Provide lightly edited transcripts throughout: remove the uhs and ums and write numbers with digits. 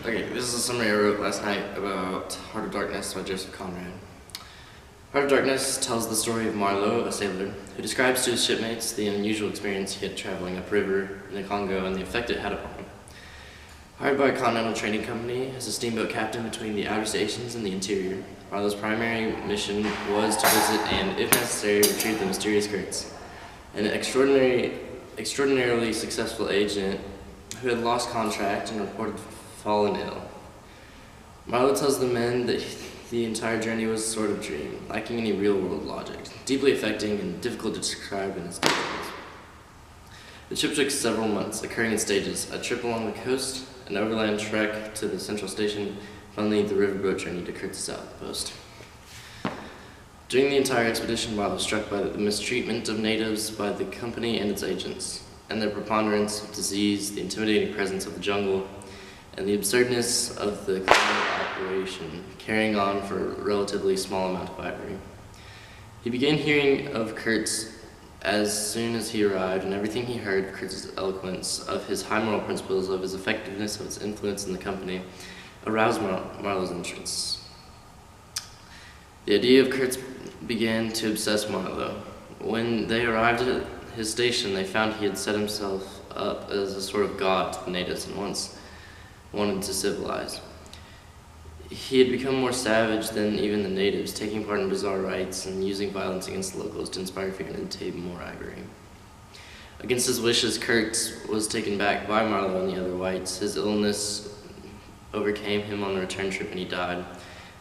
Okay, this is a summary I wrote last night about Heart of Darkness by Joseph Conrad. Heart of Darkness tells the story of Marlowe, a sailor, who describes to his shipmates the unusual experience he had traveling upriver in the Congo and the effect it had upon him. Hired by a continental trading company as a steamboat captain between the outer stations and the interior, Marlowe's primary mission was to visit and, if necessary, retrieve the mysterious Kurtz, an extraordinarily successful agent who had lost contract and reported fallen ill. Marlowe tells the men that the entire journey was a sort of dream, lacking any real-world logic, deeply affecting and difficult to describe in its details. The trip took several months, occurring in stages: a trip along the coast, an overland trek to the central station, finally the riverboat journey to Kurtz's outpost. During the entire expedition, Marlowe was struck by the mistreatment of natives by the company and its agents, and their preponderance of disease, the intimidating presence of the jungle, and the absurdness of the colonial operation carrying on for a relatively small amount of ivory. He began hearing of Kurtz as soon as he arrived, and everything he heard of Kurtz's eloquence, of his high moral principles, of his effectiveness, of his influence in the company, aroused Marlowe's interest. The idea of Kurtz began to obsess Marlowe. When they arrived at his station, they found he had set himself up as a sort of god to the natives and once wanted to civilize. He had become more savage than even the natives, taking part in bizarre rites and using violence against the locals to inspire fear and obtain more ivory. Against his wishes, Kurtz was taken back by Marlowe and the other whites. His illness overcame him on the return trip and he died.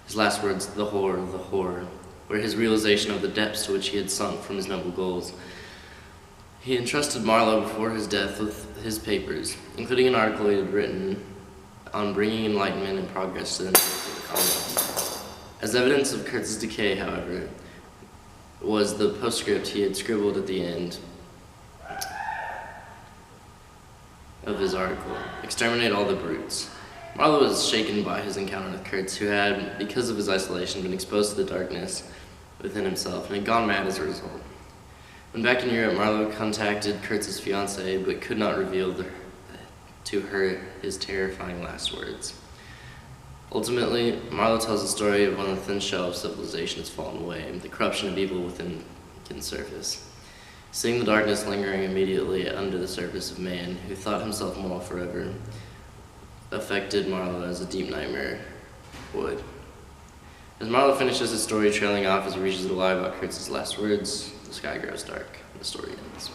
His last words, the horror, were his realization of the depths to which he had sunk from his noble goals. He entrusted Marlowe before his death with his papers, including an article he had written on bringing enlightenment and progress to the natives of the Congo. As evidence of Kurtz's decay, however, was the postscript he had scribbled at the end of his article: "Exterminate all the brutes." Marlowe was shaken by his encounter with Kurtz, who had, because of his isolation, been exposed to the darkness within himself and had gone mad as a result. When back in Europe, Marlowe contacted Kurtz's fiancée, but could not reveal to her his terrifying last words. Ultimately, Marlowe tells the story of when the thin shell of civilization has fallen away, and the corruption of evil within can surface. Seeing the darkness lingering immediately under the surface of man, who thought himself moral forever, affected Marlowe as a deep nightmare would. As Marlowe finishes his story trailing off as he reaches the lie about Kurtz's last words, the sky grows dark, and the story ends.